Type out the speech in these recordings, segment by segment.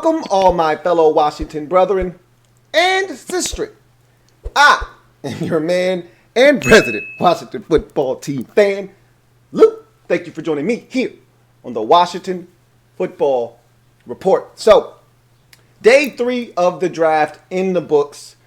Welcome, all my fellow Washington brethren and sisters. I am your man and president, Washington football team fan, Lou. Thank you for joining me here on the Washington Football Report. So, day 3 of the draft in the books.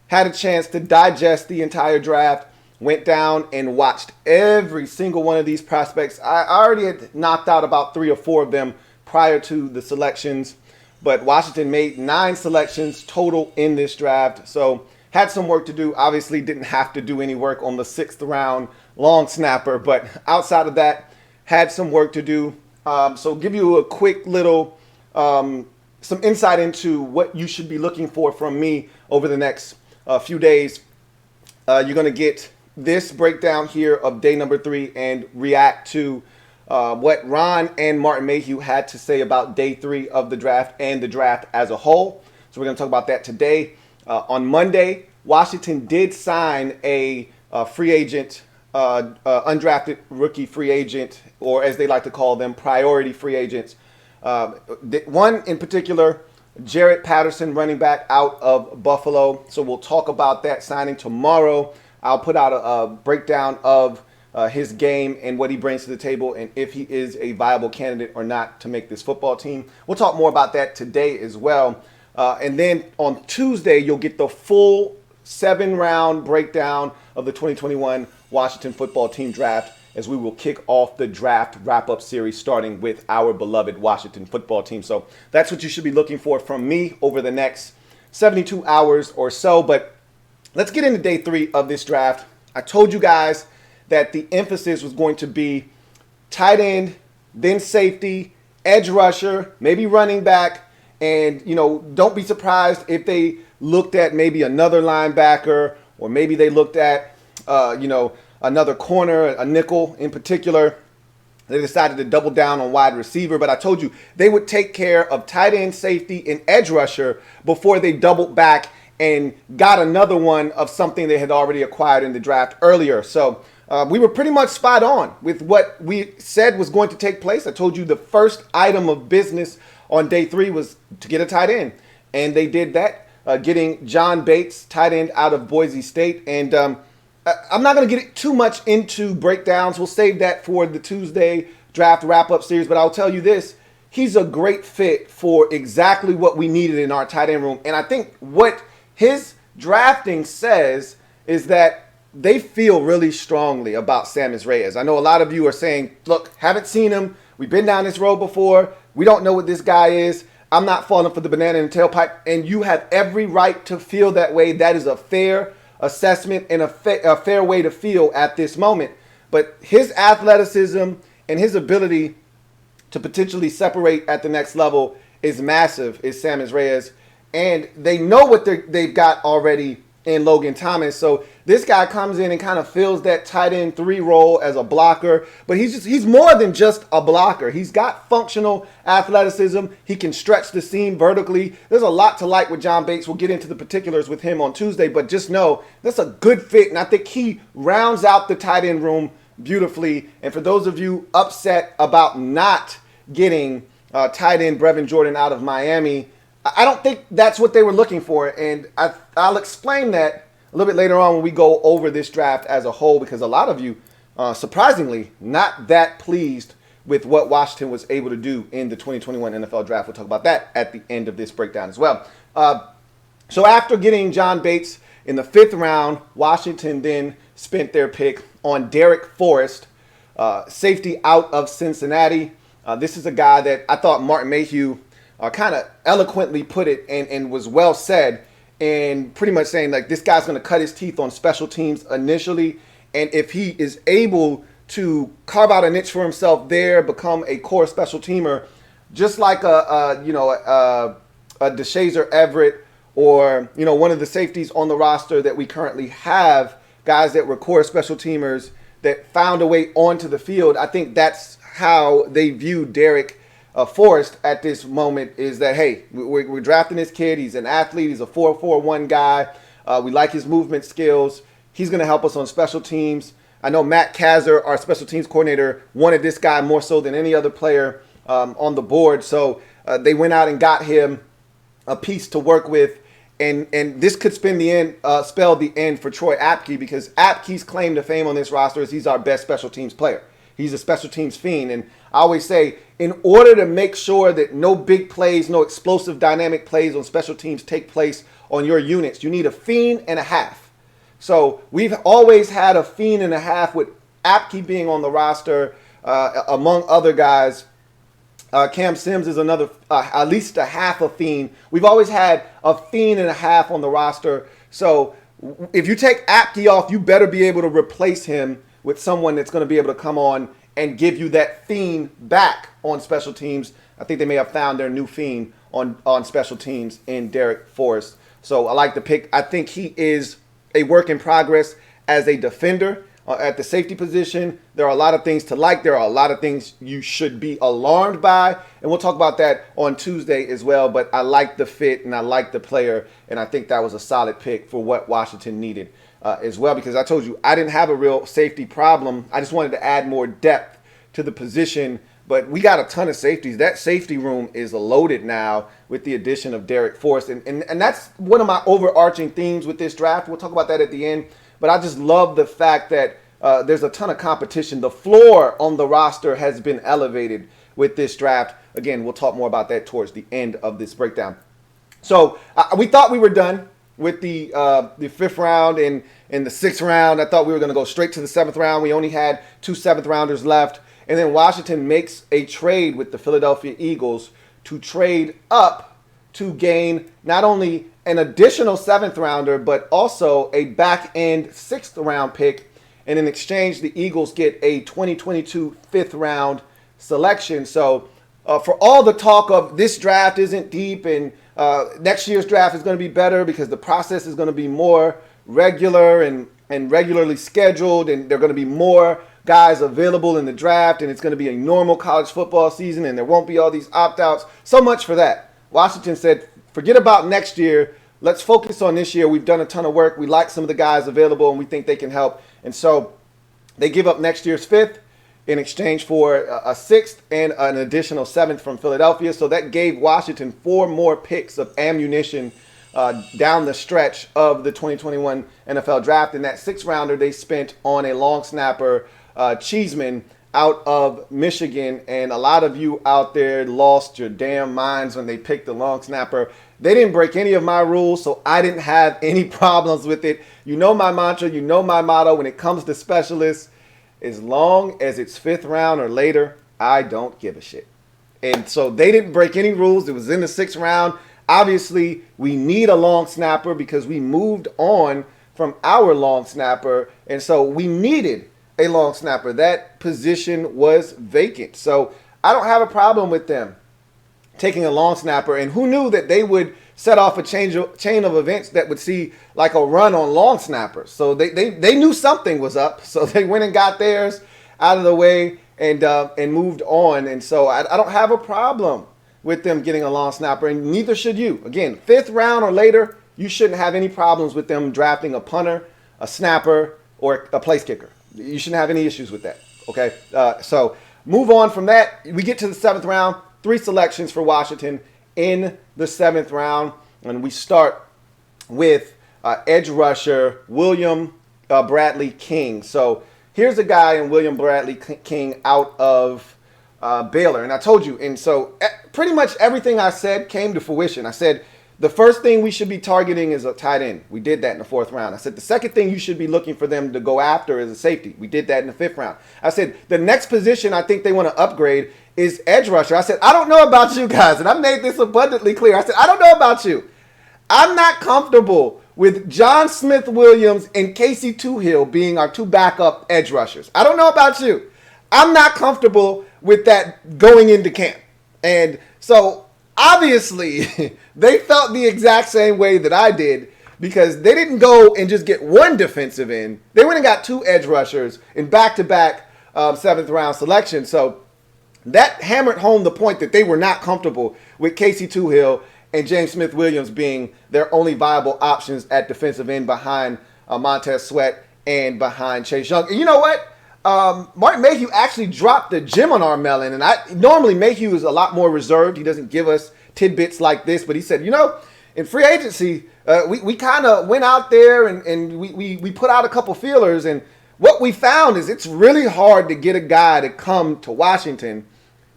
Had a chance to digest the entire draft. Went down and watched every single one of these prospects. I already had knocked out about 3 or 4 of them prior to the selections. But Washington made 9 selections total in this draft. So had some work to do. Obviously didn't have to do any work on the 6th round long snapper. But outside of that, had some work to do. So give you a quick little some insight into what you should be looking for from me over the next few days. You're going to get this breakdown here of day number 3 and react to what Ron and Martin Mayhew had to say about day 3 of the draft and the draft as a whole. So we're going to talk about that today. On Monday, Washington did sign a free agent, undrafted rookie free agent, or as they like to call them, priority free agents. One in particular, Jaret Patterson, running back out of Buffalo. So we'll talk about that signing tomorrow. I'll put out a breakdown of his game and what he brings to the table and if he is a viable candidate or not to make this football team. We'll talk more about that today as well. And then on Tuesday, you'll get the full 7-round breakdown of the 2021 Washington football team draft as we will kick off the draft wrap-up series starting with our beloved Washington football team. So that's what you should be looking for from me over the next 72 hours or so. But let's get into day 3 of this draft. I told you guys that the emphasis was going to be tight end, then safety, edge rusher, maybe running back. And, you know, don't be surprised if they looked at maybe another linebacker or maybe they looked at, another corner, a nickel in particular. They decided to double down on wide receiver. But I told you they would take care of tight end, safety, and edge rusher before they doubled back and got another one of something they had already acquired in the draft earlier. So we were pretty much spot on with what we said was going to take place. I told you the first item of business on day 3 was to get a tight end. And they did that, getting John Bates, tight end out of Boise State. And I'm not going to get too much into breakdowns. We'll save that for the Tuesday draft wrap-up series. But I'll tell you this, he's a great fit for exactly what we needed in our tight end room. And I think what his drafting says is that they feel really strongly about Sammis Reyes. I know a lot of you are saying, look, haven't seen him. We've been down this road before. We don't know what this guy is. I'm not falling for the banana in the tailpipe. And you have every right to feel that way. That is a fair assessment and a fair way to feel at this moment. But his athleticism and his ability to potentially separate at the next level is massive, is Sammis Reyes. And they know what they've got already in Logan Thomas. So this guy comes in and kind of fills that tight end 3 role as a blocker. But he's more than just a blocker. He's got functional athleticism. He can stretch the seam vertically. There's a lot to like with John Bates. We'll get into the particulars with him on Tuesday. But just know that's a good fit. And I think he rounds out the tight end room beautifully. And for those of you upset about not getting tight end Brevin Jordan out of Miami, I don't think that's what they were looking for, and I'll explain that a little bit later on when we go over this draft as a whole, because a lot of you, surprisingly, not that pleased with what Washington was able to do in the 2021 NFL Draft. We'll talk about that at the end of this breakdown as well. So after getting John Bates in the 5th round, Washington then spent their pick on Derek Forrest, safety out of Cincinnati. This is a guy that I thought Martin Mayhew kind of eloquently put it and was well said, and pretty much saying like this guy's going to cut his teeth on special teams initially, and if he is able to carve out a niche for himself there, become a core special teamer, just like a DeShazer Everett or one of the safeties on the roster that we currently have, guys that were core special teamers that found a way onto the field. I think that's how they view Derek Forrest at this moment, is that, hey, we're drafting this kid. He's an athlete. He's a 4.41 guy. We like his movement skills. He's going to help us on special teams. I know Matt Kazar, our special teams coordinator, wanted this guy more so than any other player on the board. So they went out and got him a piece to work with. And this could spell the end for Troy Apke, because Apke's claim to fame on this roster is he's our best special teams player. He's a special teams fiend. And I always say, in order to make sure that no big plays, no explosive dynamic plays on special teams take place on your units, you need a fiend and a half. So we've always had a fiend and a half, with Apke being on the roster, among other guys. Cam Sims is another, at least a half a fiend. We've always had a fiend and a half on the roster. So if you take Apke off, you better be able to replace him with someone that's going to be able to come on and give you that fiend back on special teams. I think they may have found their new fiend on special teams in Darrick Forrest. So I like the pick. I think he is a work in progress as a defender. At the safety position, there are a lot of things to like. There are a lot of things you should be alarmed by. And we'll talk about that on Tuesday as well. But I like the fit and I like the player. And I think that was a solid pick for what Washington needed as well. Because I told you, I didn't have a real safety problem. I just wanted to add more depth to the position. But we got a ton of safeties. That safety room is loaded now with the addition of Darrick Forrest. And that's one of my overarching themes with this draft. We'll talk about that at the end. But I just love the fact that there's a ton of competition. The floor on the roster has been elevated with this draft. Again, we'll talk more about that towards the end of this breakdown. So we thought we were done with the 5th round and the 6th round. I thought we were going to go straight to the 7th round. We only had 2 7th rounders left. And then Washington makes a trade with the Philadelphia Eagles to trade up to gain not only an additional 7th rounder, but also a back-end 6th round pick. And in exchange, the Eagles get a 2022 5th round selection. So for all the talk of this draft isn't deep and next year's draft is going to be better because the process is going to be more regular and regularly scheduled, and there are going to be more guys available in the draft, and it's going to be a normal college football season, and there won't be all these opt-outs. So much for that. Washington said, forget about next year. Let's focus on this year. We've done a ton of work. We like some of the guys available, and we think they can help. And so they give up next year's 5th in exchange for a 6th and an additional 7th from Philadelphia. So that gave Washington 4 more picks of ammunition down the stretch of the 2021 NFL draft. And that 6th rounder they spent on a long snapper, Cheeseman, out of Michigan. And a lot of you out there lost your damn minds when they picked the long snapper. They didn't break any of my rules, so I didn't have any problems with it. You know my mantra, you know my motto when it comes to specialists. As long as it's 5th round or later, I don't give a shit. And so they didn't break any rules. It was in the 6th round. Obviously, we need a long snapper because we moved on from our long snapper. And so we needed a long snapper. That position was vacant. So I don't have a problem with them taking a long snapper. And who knew that they would set off a chain of events that would see like a run on long snappers. So they knew something was up. So they went and got theirs out of the way and moved on. And so I don't have a problem with them getting a long snapper, and neither should you. Again, 5th round or later, you shouldn't have any problems with them drafting a punter, a snapper, or a place kicker. You shouldn't have any issues with that. Okay, so move on from that. We get to the 7th round. 3 selections for Washington in the 7th round. And we start with edge rusher William Bradley King. So here's a guy in William Bradley King out of Baylor. And I told you, and so pretty much everything I said came to fruition. I said the first thing we should be targeting is a tight end. We did that in the 4th round. I said the second thing you should be looking for them to go after is a safety. We did that in the 5th round. I said the next position I think they want to upgrade is edge rusher. I said, I don't know about you guys, and I made this abundantly clear. I said, I don't know about you. I'm not comfortable with John Smith Williams and Casey Toohill being our 2 backup edge rushers. I don't know about you. I'm not comfortable with that going into camp. And so obviously they felt the exact same way that I did, because they didn't go and just get 1 defensive end. They went and got 2 edge rushers in back-to-back 7th round selections. So that hammered home the point that they were not comfortable with Casey Toohill and James Smith-Williams being their only viable options at defensive end behind Montez Sweat and behind Chase Young. And you know what? Martin Mayhew actually dropped the gem on our melon, and normally Mayhew is a lot more reserved. He doesn't give us tidbits like this, but he said, in free agency, we kind of went out there and we put out a couple feelers, and what we found is it's really hard to get a guy to come to Washington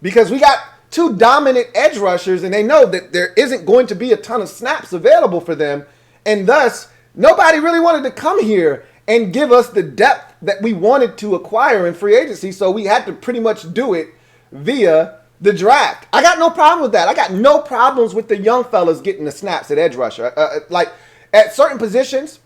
because we got two dominant edge rushers, and they know that there isn't going to be a ton of snaps available for them, and thus nobody really wanted to come here and give us the depth that we wanted to acquire in free agency, so we had to pretty much do it via the draft. I got no problem with that. I got no problems with the young fellas getting the snaps at edge rusher. Like at certain positions,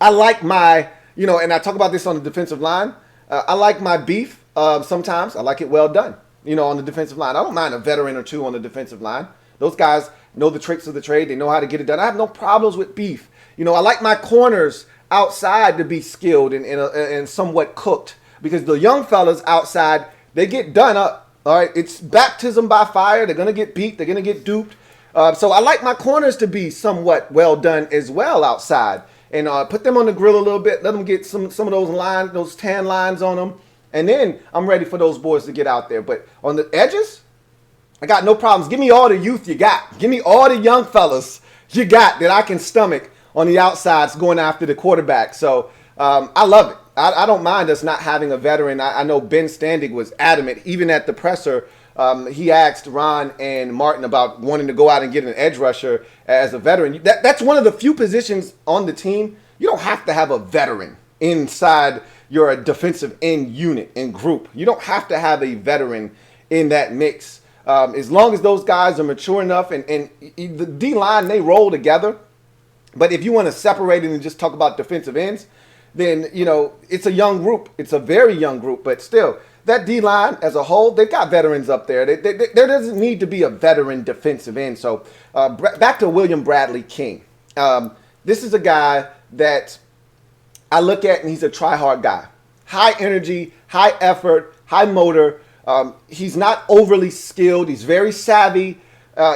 I like my, and I talk about this on the defensive line. I like my beef sometimes. I like it well done, on the defensive line. I don't mind a veteran or two on the defensive line. Those guys know the tricks of the trade. They know how to get it done. I have no problems with beef. I like my corners outside to be skilled and somewhat cooked, because the young fellas outside, they get done up. All right, it's baptism by fire. They're gonna get beat. They're gonna get duped. So I like my corners to be somewhat well done as well outside, and put them on the grill a little bit. Let them get some of those lines, those tan lines on them, and then I'm ready for those boys to get out there. But on the edges, I got no problems. Give me all the youth you got. Give me all the young fellas you got that I can stomach on the outsides going after the quarterback. So I love it. I don't mind us not having a veteran. I know Ben Standig was adamant, even at the presser. He asked Ron and Martin about wanting to go out and get an edge rusher as a veteran. That's one of the few positions on the team. You don't have to have a veteran inside your defensive end unit and group. You don't have to have a veteran in that mix. As long as those guys are mature enough, and the D-line, they roll together. But if you want to separate it and just talk about defensive ends, then, it's a young group. It's a very young group. But still, that D-line as a whole, they've got veterans up there. There doesn't need to be a veteran defensive end. So back to William Bradley King. This is a guy that I look at, and he's a try-hard guy. High energy, high effort, high motor. He's not overly skilled. He's very savvy.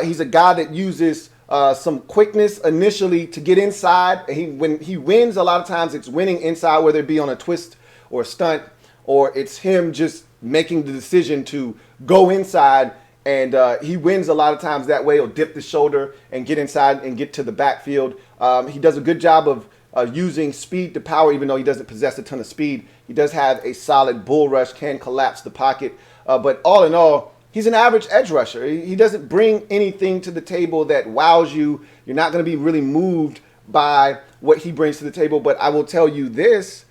He's a guy that uses some quickness initially to get inside. When he wins, a lot of times it's winning inside, whether it be on a twist or a stunt, or it's him just making the decision to go inside, and he wins a lot of times that way. He'll dip the shoulder and get inside and get to the backfield. He does a good job of using speed to power, even though he doesn't possess a ton of speed. He does have a solid bull rush, can collapse the pocket, but all in all, he's an average edge rusher. He doesn't bring anything to the table that wows you. You're not going to be really moved by what he brings to the table. But I will tell you this.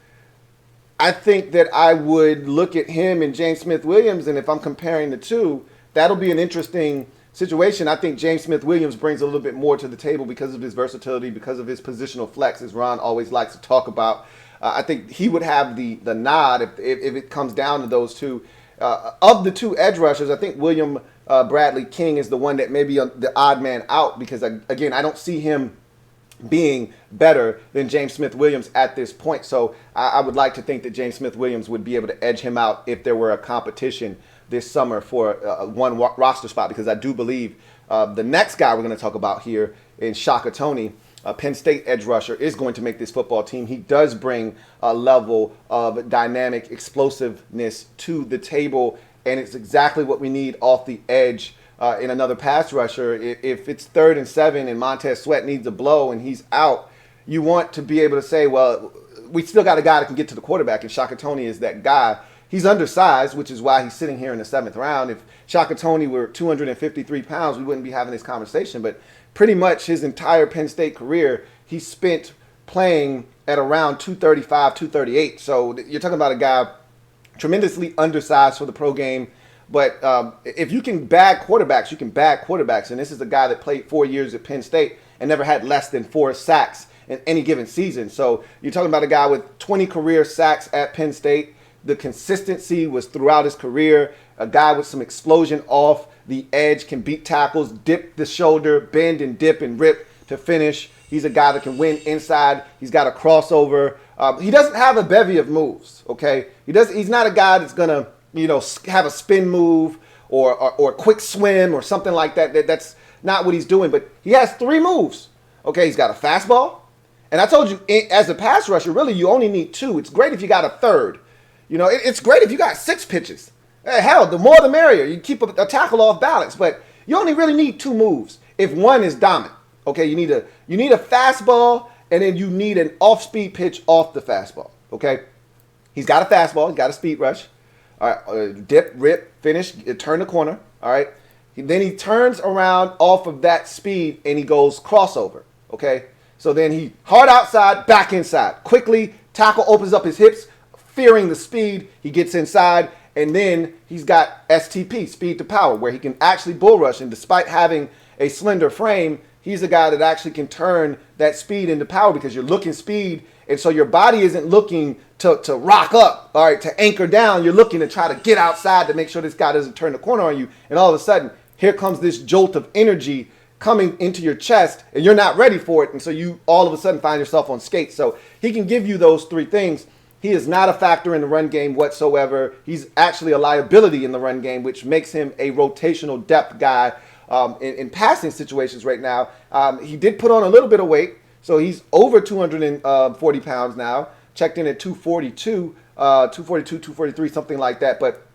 I think that I would look at him and James Smith-Williams, and if I'm comparing the two, that'll be an interesting situation. I think James Smith-Williams brings a little bit more to the table because of his versatility, because of his positional flex, as Ron always likes to talk about. I think he would have the nod if it comes down to those two. Of the two edge rushers, I think William Bradley King is the one that may be the odd man out, because, again, I don't see him being better than James Smith-Williams at this point. So I would like to think that James Smith-Williams would be able to edge him out if there were a competition this summer for one roster spot, because I do believe the next guy we're going to talk about here in Shaka Toney, Penn State edge rusher, is going to make this football team. He does bring a level of dynamic explosiveness to the table, and it's exactly what we need off the edge in another pass rusher. If it's 3rd and 7 and Montez Sweat needs a blow and he's out, you want to be able to say, well, we still got a guy that can get to the quarterback, and Shaka Toney is that guy. He's undersized, which is why he's sitting here in the 7th round. If Shaka Toney were 253 pounds, we wouldn't be having this conversation. But pretty much his entire Penn State career, he spent playing at around 235, 238. So you're talking about a guy tremendously undersized for the pro game. But if you can bag quarterbacks, you can bag quarterbacks. And this is a guy that played 4 years at Penn State and never had less than 4 sacks in any given season. So you're talking about a guy with 20 career sacks at Penn State. The consistency was throughout his career. A guy with some explosion off the edge, can beat tackles, dip the shoulder, bend and dip and rip to finish. He's a guy that can win inside. He's got a crossover. He doesn't have a bevy of moves, okay? He's not a guy that's going to, have a spin move or a quick swim or something like that. That's not what he's doing, but he has 3 moves, okay? He's got a fastball. And I told you, as a pass rusher, really, you only need 2. It's great if you got a third. You know, it's great if you got 6 pitches. Hell, the more the merrier. You keep a tackle off balance, but you only really need 2 moves if one is dominant. Okay, you need a fastball, and then you need an off-speed pitch off the fastball. Okay, he's got a fastball. He's got a speed rush. All right, dip, rip, finish, turn the corner. All right, then he turns around off of that speed and he goes crossover. Okay, so then he hard outside, back inside. Quickly, tackle opens up his hips, fearing the speed. He gets inside, and then he's got STP, speed to power, where he can actually bull rush. And despite having a slender frame, he's a guy that actually can turn that speed into power because you're looking speed. And so your body isn't looking to rock up, all right, to anchor down. You're looking to try to get outside to make sure this guy doesn't turn the corner on you. And all of a sudden, here comes this jolt of energy coming into your chest, and you're not ready for it. And so you all of a sudden find yourself on skates. So he can give you those 3 things. He is not a factor in the run game whatsoever. He's actually a liability in the run game, which makes him a rotational depth guy in passing situations right now. He did put on a little bit of weight. So he's over 240 pounds now, checked in at 242, 243, something like that. But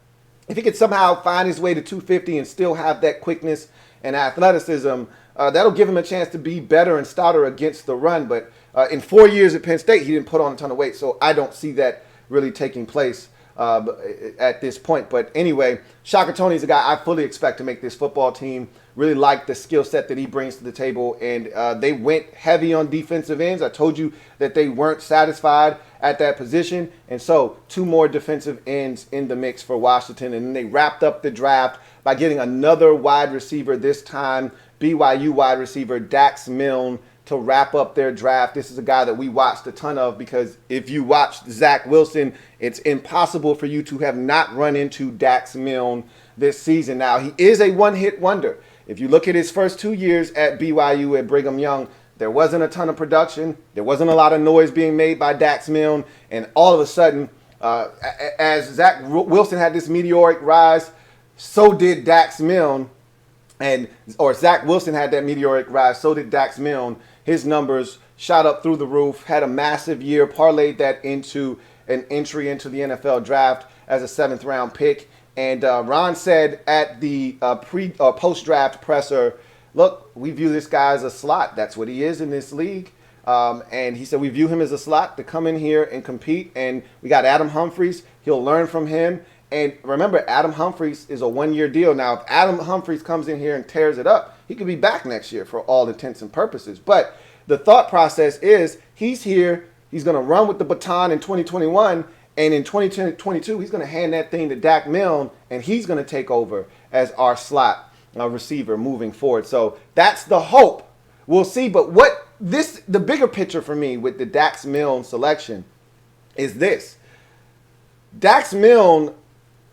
if he could somehow find his way to 250 and still have that quickness and athleticism, that'll give him a chance to be better and stouter against the run. But in 4 years at Penn State, he didn't put on a ton of weight. So I don't see that really taking place at this point. But anyway, Shaka Toney's a guy I fully expect to make this football team. Really like the skill set that he brings to the table. And they went heavy on defensive ends. I told you that they weren't satisfied at that position. And so 2 more defensive ends in the mix for Washington. And then they wrapped up the draft by getting another wide receiver, this time BYU wide receiver Dax Milne, to wrap up their draft. This is a guy that we watched a ton of because if you watched Zach Wilson, it's impossible for you to have not run into Dax Milne this season. Now, he is a one-hit wonder. If you look at his first 2 years at BYU at Brigham Young, there wasn't a ton of production. There wasn't a lot of noise being made by Dax Milne. And all of a sudden, as Zach Wilson had this meteoric rise, so did Dax Milne. Or Zach Wilson had that meteoric rise, so did Dax Milne. His numbers shot up through the roof, had a massive year, parlayed that into an entry into the NFL draft as a 7th-round pick. And Ron said at the post-draft presser, look, we view this guy as a slot. That's what he is in this league. And he said we view him as a slot to come in here and compete. And we got Adam Humphries. He'll learn from him. And remember, Adam Humphries is a 1-year deal. Now, if Adam Humphries comes in here and tears it up, he could be back next year for all intents and purposes. But the thought process is he's here. He's going to run with the baton in 2021. And in 2022, he's going to hand that thing to Dax Milne, and he's going to take over as our slot receiver moving forward. So that's the hope. We'll see. But the bigger picture for me with the Dax Milne selection is this. Dax Milne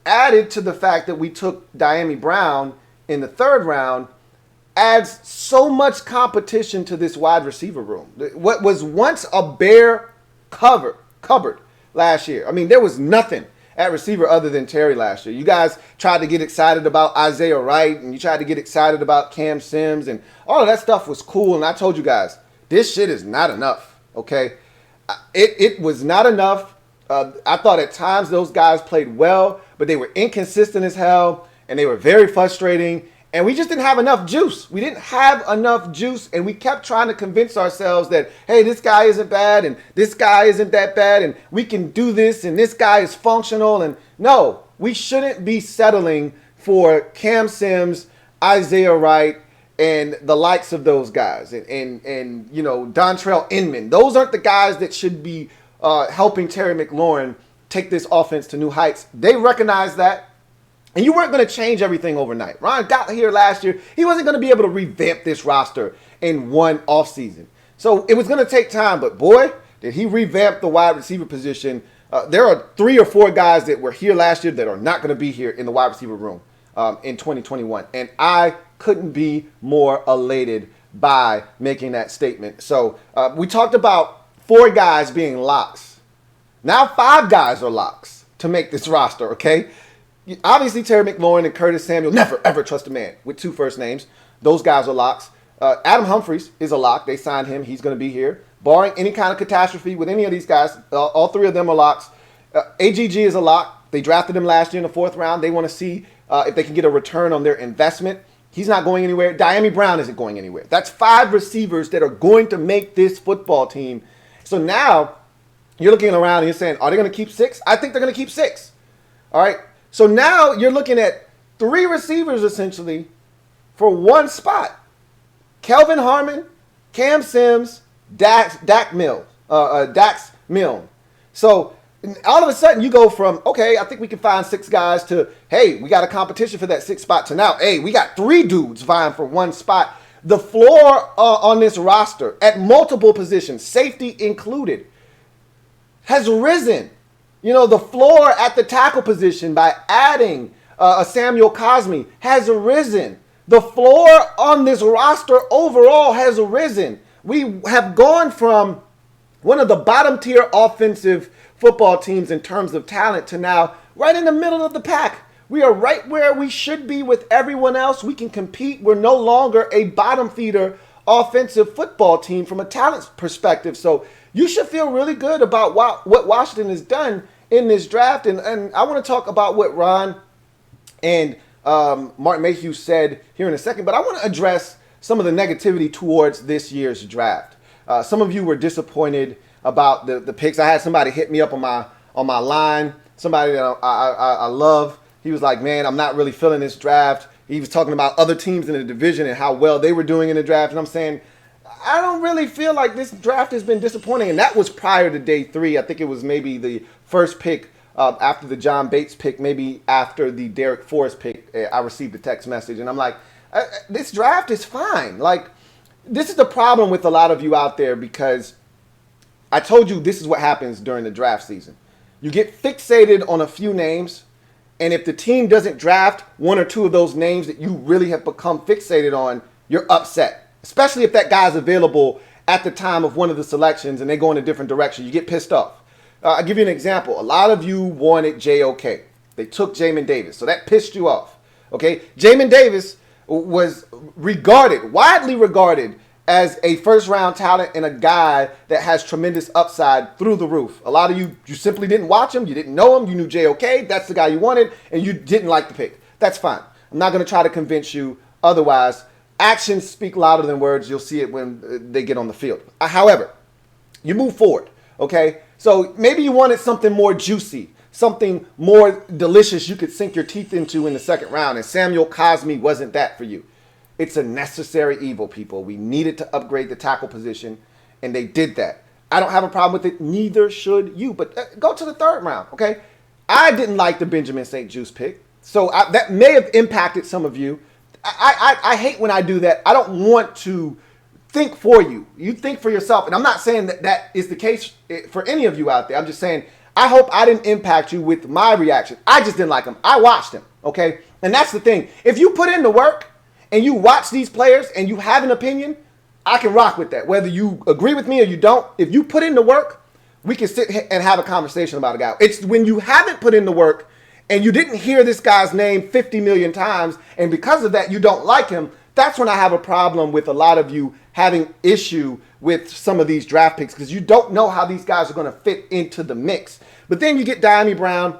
added to the fact that we took Diami Brown in the 3rd round adds so much competition to this wide receiver room. What was once a bare cupboard last year. I mean, there was nothing at receiver other than Terry last year. You guys tried to get excited about Isaiah Wright, and you tried to get excited about Cam Sims, and all of that stuff was cool. And I told you guys, this shit is not enough, okay? It was not enough. I thought at times those guys played well, but they were inconsistent as hell, and they were very frustrating. And we just didn't have enough juice. We didn't have enough juice, and we kept trying to convince ourselves that, hey, this guy isn't bad, and this guy isn't that bad, and we can do this, and this guy is functional. And no, we shouldn't be settling for Cam Sims, Isaiah Wright, and the likes of those guys, and you know, Dontrell Inman. Those aren't the guys that should be helping Terry McLaurin take this offense to new heights. They recognize that. And you weren't going to change everything overnight. Ron got here last year. He wasn't going to be able to revamp this roster in one offseason. So it was going to take time. But boy, did he revamp the wide receiver position. There are 3 or 4 guys that were here last year that are not going to be here in the wide receiver room in 2021. And I couldn't be more elated by making that statement. So we talked about 4 guys being locks. Now 5 guys are locks to make this roster, okay? Obviously, Terry McLaurin and Curtis Samuel, never, ever trust a man with 2 first names. Those guys are locks. Adam Humphries is a lock. They signed him. He's going to be here. Barring any kind of catastrophe with any of these guys, all 3 of them are locks. AGG is a lock. They drafted him last year in the 4th round. They want to see if they can get a return on their investment. He's not going anywhere. Diami Brown isn't going anywhere. That's 5 receivers that are going to make this football team. So now you're looking around and you're saying, are they going to keep 6? I think they're going to keep 6. All right. So now you're looking at 3 receivers essentially for 1 spot. Kelvin Harmon, Cam Sims, Dax Milne. So all of a sudden you go from, okay, I think we can find 6 guys to, hey, we got a competition for that 6th spot to now, hey, we got 3 dudes vying for 1 spot. The floor on this roster at multiple positions, safety included, has risen. You know, the floor at the tackle position by adding a Samuel Cosme has risen. The floor on this roster overall has risen. We have gone from one of the bottom tier offensive football teams in terms of talent to now right in the middle of the pack. We are right where we should be with everyone else. We can compete. We're no longer a bottom feeder offensive football team from a talent perspective. So you should feel really good about what Washington has done in this draft. And I want to talk about what Ron and Martin Mayhew said here in a second, but I want to address some of the negativity towards this year's draft. Some of you were disappointed about the picks. I had somebody hit me up on my line, somebody that I love. He was like, man, I'm not really feeling this draft. He was talking about other teams in the division and how well they were doing in the draft. And I'm saying, I don't really feel like this draft has been disappointing. And that was prior to day 3. I think it was maybe the first pick after the John Bates pick, maybe after the Derek Forrest pick. I received a text message and I'm like, this draft is fine. Like, this is the problem with a lot of you out there, because I told you this is what happens during the draft season. You get fixated on a few names, and if the team doesn't draft 1 or 2 of those names that you really have become fixated on, you're upset. Especially if that guy's available at the time of one of the selections and they go in a different direction. You get pissed off. I'll give you an example. A lot of you wanted JOK. They took Jamin Davis, so that pissed you off. Okay, Jamin Davis was widely regarded as a first-round talent and a guy that has tremendous upside through the roof. A lot of you simply didn't watch him. You didn't know him. You knew JOK. That's the guy you wanted, and you didn't like the pick. That's fine. I'm not going to try to convince you otherwise. Actions speak louder than words. You'll see it when they get on the field. However, you move forward, okay? So maybe you wanted something more juicy, something more delicious you could sink your teeth into in the 2nd round, and Samuel Cosme wasn't that for you. It's a necessary evil, people. We needed to upgrade the tackle position, and they did that. I don't have a problem with it. Neither should you. But go to the 3rd round, okay? I didn't like the Benjamin St. Juste pick, so that may have impacted some of you. I hate when I do that. I don't want to think for you. You think for yourself. And I'm not saying that is the case for any of you out there. I'm just saying I hope I didn't impact you with my reaction. I just didn't like him. I watched him, okay? And that's the thing. If you put in the work and you watch these players and you have an opinion, I can rock with that. Whether you agree with me or you don't, if you put in the work, we can sit and have a conversation about a guy. It's when you haven't put in the work and you didn't hear this guy's name 50 million times, and because of that you don't like him, that's when I have a problem with a lot of you having issue with some of these draft picks, because you don't know how these guys are going to fit into the mix. But then you get Diami Brown,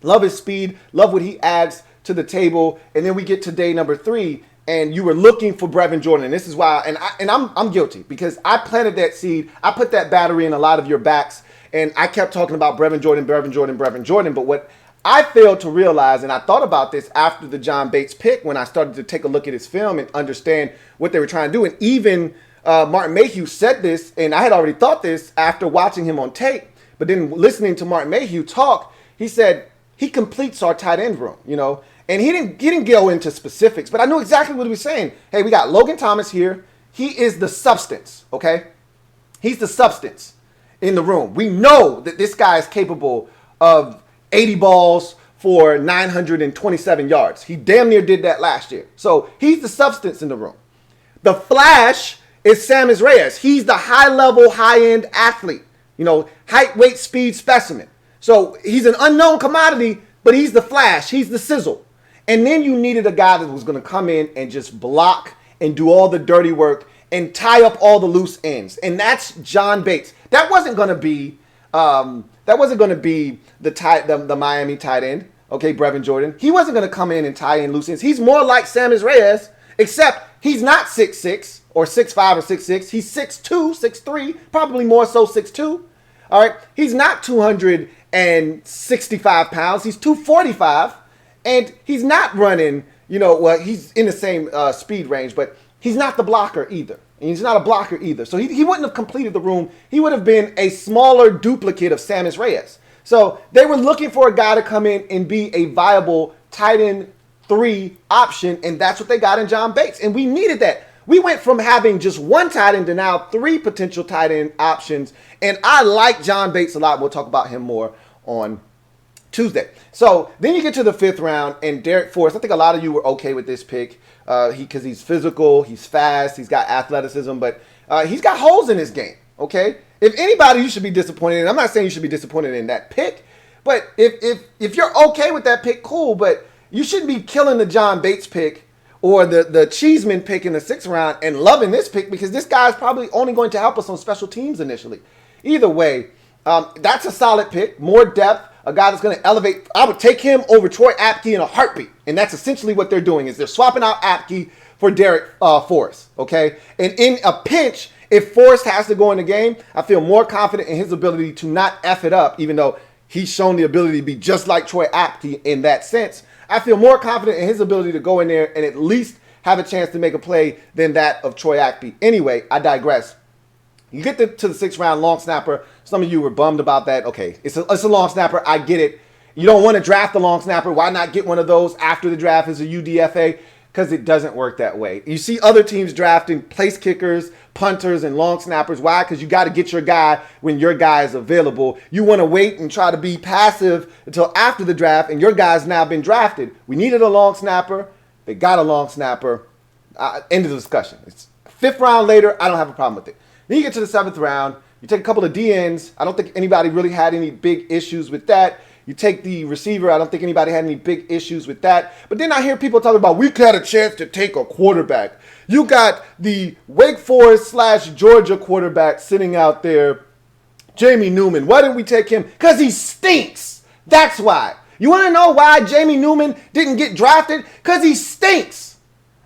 love his speed, love what he adds to the table, and then we get to day number 3, and you were looking for Brevin Jordan. And this is why, I'm guilty, because I planted that seed. I put that battery in a lot of your backs, and I kept talking about Brevin Jordan. But what I failed to realize, and I thought about this after the John Bates pick, when I started to take a look at his film and understand what they were trying to do. And even Martin Mayhew said this, and I had already thought this after watching him on tape, but then listening to Martin Mayhew talk, he said he completes our tight end room, you know. And he didn't go into specifics, but I knew exactly what he was saying. Hey, we got Logan Thomas here. He is the substance, okay? He's the substance in the room. We know that this guy is capable of 80 balls for 927 yards. He damn near did that last year. So he's the substance in the room. The flash is Samus Reyes. He's the high-level, high-end athlete. You know, height, weight, speed specimen. So he's an unknown commodity, but he's the flash. He's the sizzle. And then you needed a guy that was going to come in and just block and do all the dirty work and tie up all the loose ends. And that's John Bates. That wasn't going to be That wasn't going to be the Miami tight end, okay, Brevin Jordan. He wasn't going to come in and tie in loose ends. He's more like Sammis Reyes, except he's not 6'6", or 6'5", or 6'6". He's 6'2", 6'3", probably more so 6'2". All right, he's not 265 pounds. He's 245, and he's not running, well, he's in the same speed range, but he's not the blocker either. And he's not a blocker either. So he wouldn't have completed the room. He would have been a smaller duplicate of Sammis Reyes. So they were looking for a guy to come in and be a viable tight end 3 option, and that's what they got in John Bates. And we needed that. We went from having just one tight end to now 3 potential tight end options. And I like John Bates a lot. We'll talk about him more on Tuesday. So then you get to the 5th round, and Darrick Forrest. I think a lot of you were okay with this pick because he's physical, he's fast, he's got athleticism, but he's got holes in his game, okay? If anybody you should be disappointed in, I'm not saying you should be disappointed in that pick, but if you're okay with that pick, cool, but you shouldn't be killing the John Bates pick or the Cheeseman pick in the 6th round and loving this pick because this guy's probably only going to help us on special teams initially. Either way, that's a solid pick, more depth, a guy that's going to elevate. I would take him over Troy Apke in a heartbeat, and that's essentially what they're doing is they're swapping out Apke for Darrick Forrest, okay? And in a pinch, if Forrest has to go in the game, I feel more confident in his ability to not F it up, even though he's shown the ability to be just like Troy Apke in that sense. I feel more confident in his ability to go in there and at least have a chance to make a play than that of Troy Apke. Anyway, I digress. You get to the 6th round, long snapper. Some of you were bummed about that. Okay, it's a long snapper. I get it. You don't want to draft the long snapper. Why not get one of those after the draft as a UDFA? Because it doesn't work that way. You see other teams drafting place kickers, punters, and long snappers. Why? Because you got to get your guy when your guy is available. You want to wait and try to be passive until after the draft, and your guy's now been drafted. We needed a long snapper. They got a long snapper. End of the discussion. It's 5th round later. I don't have a problem with it. Then you get to the 7th round. You take a couple of DNs. I don't think anybody really had any big issues with that. You take the receiver. I don't think anybody had any big issues with that. But then I hear people talking about we had a chance to take a quarterback. You got the Wake Forest / Georgia quarterback sitting out there, Jamie Newman. Why didn't we take him? Because he stinks. That's why. You want to know why Jamie Newman didn't get drafted? Because he stinks.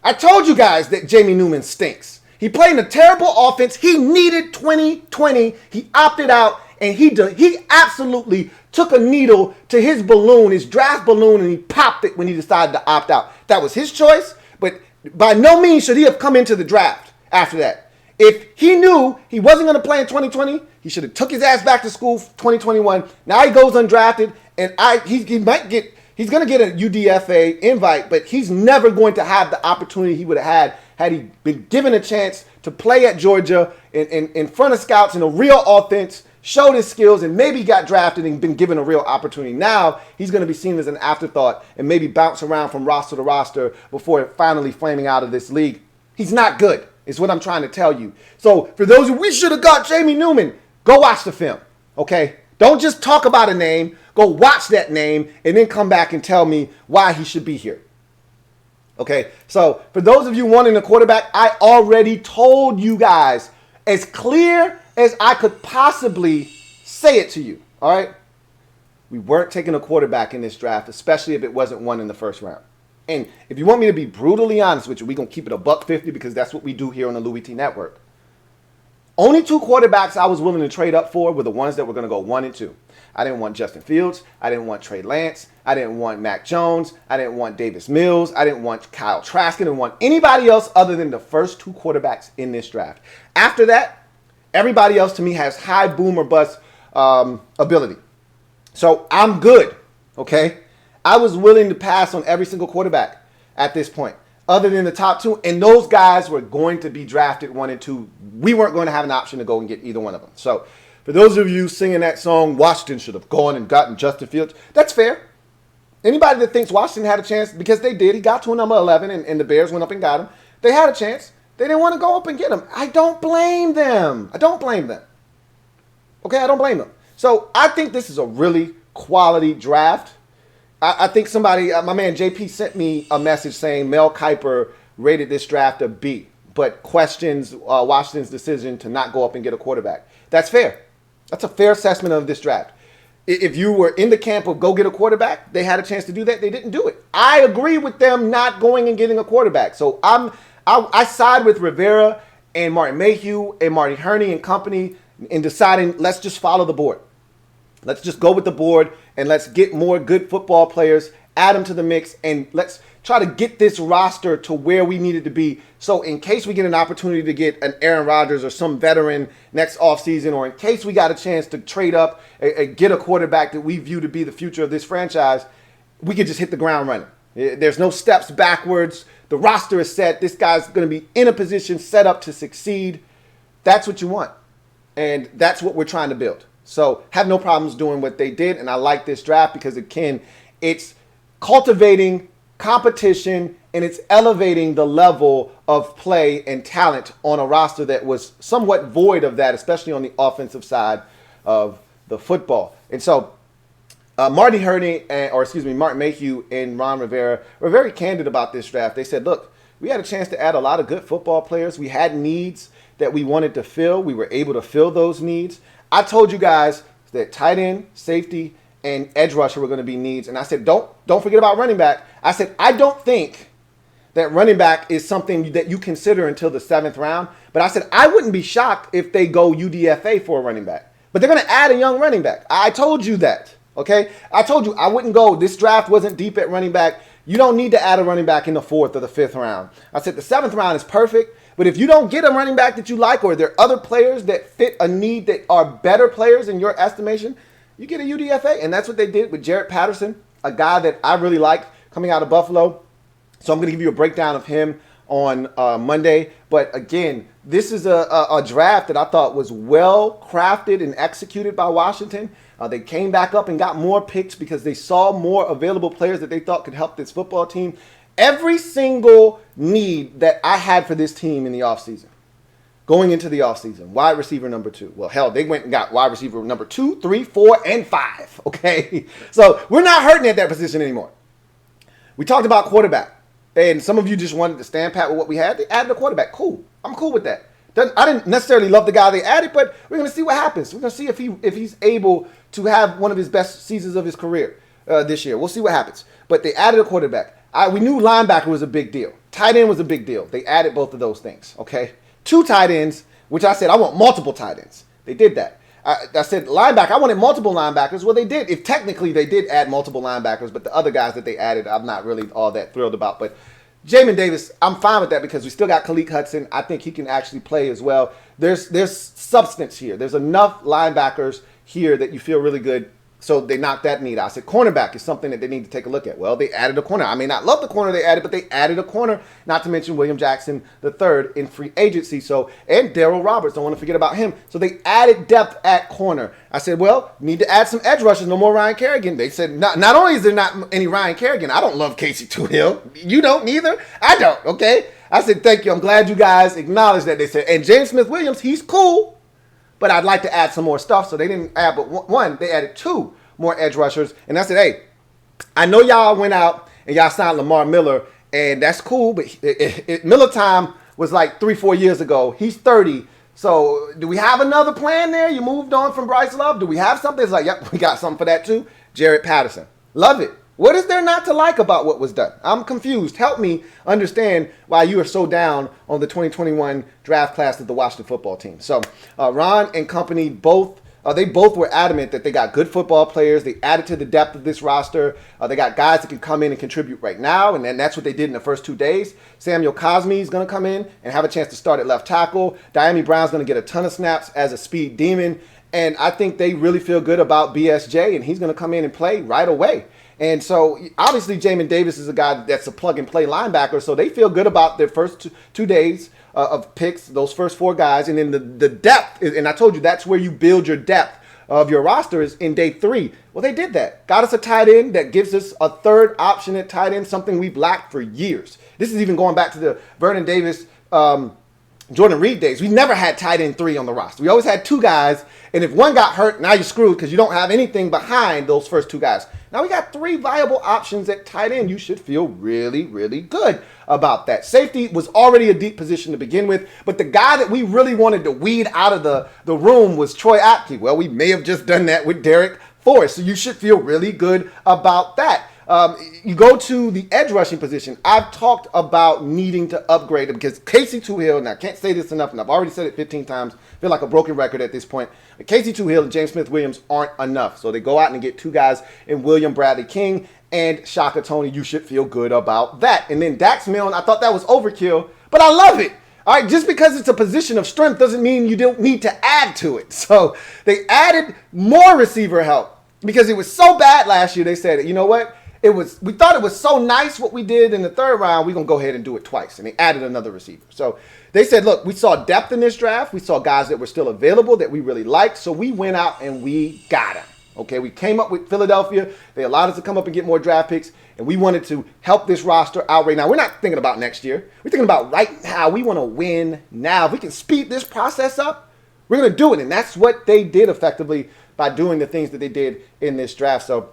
I told you guys that Jamie Newman stinks. He played in a terrible offense. He needed 2020. He opted out, and he absolutely took a needle to his balloon, his draft balloon, and he popped it when he decided to opt out. That was his choice, but by no means should he have come into the draft after that. If he knew he wasn't going to play in 2020, he should have took his ass back to school for 2021. Now he goes undrafted, and he's going to get a UDFA invite, but he's never going to have the opportunity he would have had he been given a chance to play at Georgia in front of scouts in a real offense, showed his skills, and maybe got drafted and been given a real opportunity. Now he's going to be seen as an afterthought and maybe bounce around from roster to roster before finally flaming out of this league. He's not good, is what I'm trying to tell you. So for those who we should have got Jamie Newman, go watch the film, okay? Don't just talk about a name. Go watch that name and then come back and tell me why he should be here. Okay, so for those of you wanting a quarterback, I already told you guys as clear as I could possibly say it to you, all right? We weren't taking a quarterback in this draft, especially if it wasn't one in the 1st round. And if you want me to be brutally honest with you, we're going to keep it $150 because that's what we do here on the Louie T Network. Only 2 quarterbacks I was willing to trade up for were the ones that were going to go 1 and 2. I didn't want Justin Fields. I didn't want Trey Lance. I didn't want Mac Jones. I didn't want Davis Mills. I didn't want Kyle Trask. I didn't want anybody else other than the first 2 quarterbacks in this draft. After that, everybody else to me has high boom or bust ability. So I'm good, okay? I was willing to pass on every single quarterback at this point, other than the top 2, and those guys were going to be drafted 1 and 2. We weren't going to have an option to go and get either one of them. So for those of you singing that song, Washington should have gone and gotten Justin Fields, that's fair. Anybody that thinks Washington had a chance, because they did, he got to a number 11, and the Bears went up and got him. They had a chance. They didn't want to go up and get him. I don't blame them. Okay, I don't blame them. So I think this is a really quality draft. I think somebody, my man JP sent me a message saying Mel Kiper rated this draft a B, but questions Washington's decision to not go up and get a quarterback. That's fair. That's a fair assessment of this draft. If you were in the camp of go get a quarterback, they had a chance to do that. They didn't do it. I agree with them not going and getting a quarterback. So I side with Rivera and Martin Mayhew and Marty Herney and company in deciding let's just follow the board. Let's just go with the board and let's get more good football players, add them to the mix, and let's try to get this roster to where we need it to be. So in case we get an opportunity to get an Aaron Rodgers or some veteran next offseason, or in case we got a chance to trade up and get a quarterback that we view to be the future of this franchise, we could just hit the ground running. There's no steps backwards. The roster is set. This guy's going to be in a position set up to succeed. That's what you want. And that's what we're trying to build. So have no problems doing what they did. And I like this draft because, again, it's cultivating competition and it's elevating the level of play and talent on a roster that was somewhat void of that, especially on the offensive side of the football. And so Martin Mayhew and Ron Rivera were very candid about this draft. They said, look, we had a chance to add a lot of good football players. We had needs that we wanted to fill. We were able to fill those needs. I told you guys that tight end, safety, and edge rusher were going to be needs. And I said, don't forget about running back. I said, I don't think that running back is something that you consider until the 7th round. But I said, I wouldn't be shocked if they go UDFA for a running back. But they're going to add a young running back. I told you that, okay? I told you I wouldn't go. This draft wasn't deep at running back. You don't need to add a running back in the 4th or the 5th round. I said the 7th round is perfect. But if you don't get a running back that you like, or there are other players that fit a need that are better players in your estimation, you get a UDFA. And that's what they did with Jaret Patterson, a guy that I really liked coming out of Buffalo. So I'm going to give you a breakdown of him on Monday. But again, this is a draft that I thought was well crafted and executed by Washington. They came back up and got more picks because they saw more available players that they thought could help this football team. Every single need that I had for this team in the offseason, going into the offseason, wide receiver number 2. Well, hell, they went and got wide receiver number 2, 3, 4, and 5. Okay, so we're not hurting at that position anymore. We talked about quarterback, and some of you just wanted to stand pat with what we had. They added a quarterback. Cool. I'm cool with that. I didn't necessarily love the guy they added, but we're going to see what happens. We're going to see if he's able to have one of his best seasons of his career this year. We'll see what happens. But they added a quarterback. We knew linebacker was a big deal. Tight end was a big deal. They added both of those things, okay? 2 tight ends, which I said I want multiple tight ends. They did that. I said linebacker, I wanted multiple linebackers. Well, they did. If technically they did add multiple linebackers, but the other guys that they added, I'm not really all that thrilled about. But Jamin Davis, I'm fine with that because we still got Khaleke Hudson. I think he can actually play as well. There's substance here. There's enough linebackers here that you feel really good. So they knocked that need out. I said cornerback is something that they need to take a look at. Well, they added a corner. I may not love the corner they added, but they added a corner, not to mention William Jackson III in free agency. So, and Darryl Roberts, don't want to forget about him. So they added depth at corner. I said, well, need to add some edge rushers, no more Ryan Kerrigan. They said, not only is there not any Ryan Kerrigan, I don't love Casey Tuhill. You don't neither? I don't, okay? I said, thank you. I'm glad you guys acknowledged that. They said, and James Smith-Williams, he's cool, but I'd like to add some more stuff. So they didn't add but one. They added 2 more edge rushers. And I said, hey, I know y'all went out and y'all signed Lamar Miller, and that's cool, but Miller time was like 3-4 years ago. He's 30. So do we have another plan there? You moved on from Bryce Love. Do we have something? It's like, yep, we got something for that too. Jaret Patterson. Love it. What is there not to like about what was done? I'm confused. Help me understand why you are so down on the 2021 draft class of the Washington football team. So Ron and company both were adamant that they got good football players. They added to the depth of this roster. They got guys that can come in and contribute right now, and then that's what they did in the first 2 days. Samuel Cosme is going to come in and have a chance to start at left tackle. Diami Brown's going to get a ton of snaps as a speed demon, and I think they really feel good about BSJ, and he's going to come in and play right away. And so, obviously, Jamin Davis is a guy that's a plug-and-play linebacker, so they feel good about their first two days of picks, those first 4 guys. And then the depth, and I told you that's where you build your depth of your roster is in day 3. Well, they did that. Got us a tight end that gives us a 3rd option at tight end, something we've lacked for years. This is even going back to the Vernon Davis Jordan Reed days, we never had tight end 3 on the roster. We always had 2 guys, and if one got hurt, now you're screwed because you don't have anything behind those first 2 guys. Now we got 3 viable options at tight end. You should feel really, really good about that. Safety was already a deep position to begin with, but the guy that we really wanted to weed out of the room was Troy Apke. Well, we may have just done that with Derek Forrest, so you should feel really good about that. You go to the edge rushing position. I've talked about needing to upgrade it because Casey Toohill, and I can't say this enough, and I've already said it 15 times, I feel like a broken record at this point. But Casey Toohill and James Smith-Williams aren't enough. So they go out and get 2 guys in William Bradley King and Shaka Toney. You should feel good about that. And then Dax Milne, I thought that was overkill, but I love it. All right, just because it's a position of strength doesn't mean you don't need to add to it. So they added more receiver help because it was so bad last year. They said, you know what? We thought it was so nice what we did in the 3rd round, we're going to go ahead and do it twice. And they added another receiver. So they said, look, we saw depth in this draft. We saw guys that were still available that we really liked. So we went out and we got them. Okay, we came up with Philadelphia. They allowed us to come up and get more draft picks. And we wanted to help this roster out right now. We're not thinking about next year. We're thinking about right now. We want to win now. If we can speed this process up, we're going to do it. And that's what they did effectively by doing the things that they did in this draft. So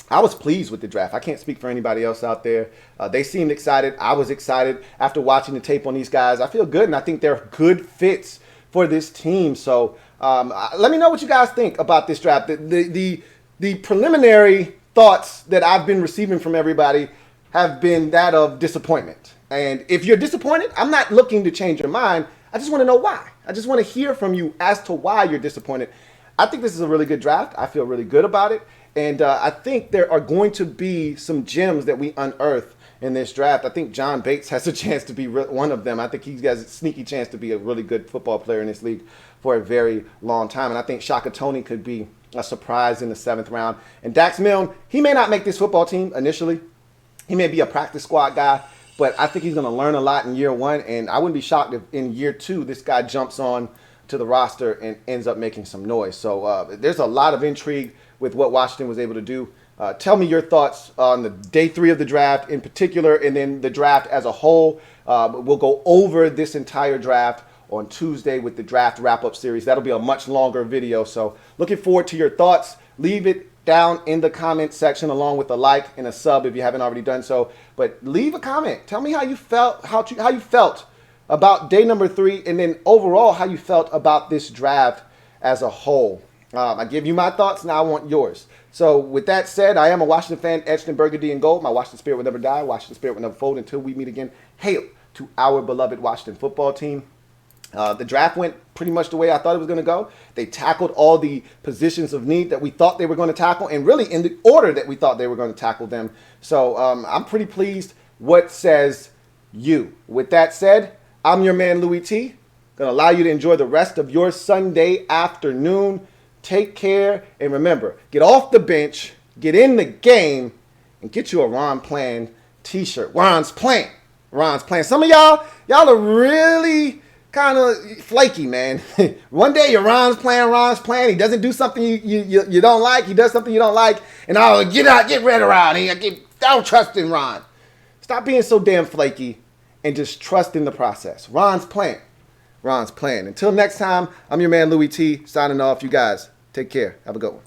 I was pleased with the draft. I can't speak for anybody else out there. They seemed excited. I was excited after watching the tape on these guys. I feel good, and I think they're good fits for this team. So let me know what you guys think about this draft. The preliminary thoughts that I've been receiving from everybody have been that of disappointment. And if you're disappointed, I'm not looking to change your mind. I just want to know why. I just want to hear from you as to why you're disappointed. I think this is a really good draft. I feel really good about it. And I think there are going to be some gems that we unearth in this draft. I think John Bates has a chance to be one of them. I think he has a sneaky chance to be a really good football player in this league for a very long time. And I think Shaka Toney could be a surprise in the 7th round. And Dax Milne, he may not make this football team initially. He may be a practice squad guy, but I think he's going to learn a lot in year 1. And I wouldn't be shocked if in year 2 this guy jumps on to the roster and ends up making some noise. So there's a lot of intrigue with what Washington was able to do. Tell me your thoughts on the day 3 of the draft in particular, and then the draft as a whole. We'll go over this entire draft on Tuesday with the draft wrap-up series. That'll be a much longer video. So looking forward to your thoughts. Leave it down in the comment section along with a like and a sub if you haven't already done so. But leave a comment. Tell me how you felt, how you felt about day number 3, and then overall how you felt about this draft as a whole. I give you my thoughts, now I want yours. So with that said, I am a Washington fan, etched in burgundy and gold. My Washington spirit will never die. Washington spirit will never fold until we meet again. Hail to our beloved Washington football team. The draft went pretty much the way I thought it was going to go. They tackled all the positions of need that we thought they were going to tackle, and really in the order that we thought they were going to tackle them. So I'm pretty pleased. What says you? With that said, I'm your man, Louie T. Going to allow you to enjoy the rest of your Sunday afternoon. Take care, and remember, get off the bench, get in the game, and get you a Ron Plan t-shirt. Ron's playing. Some of y'all are really kind of flaky, man. One day your Ron's playing. He doesn't do something you don't like. He does something you don't like, and get rid of Ron. I don't trust in Ron. Stop being so damn flaky and just trust in the process. Ron's playing. Until next time, I'm your man, Louie T, signing off. You guys, take care. Have a good one.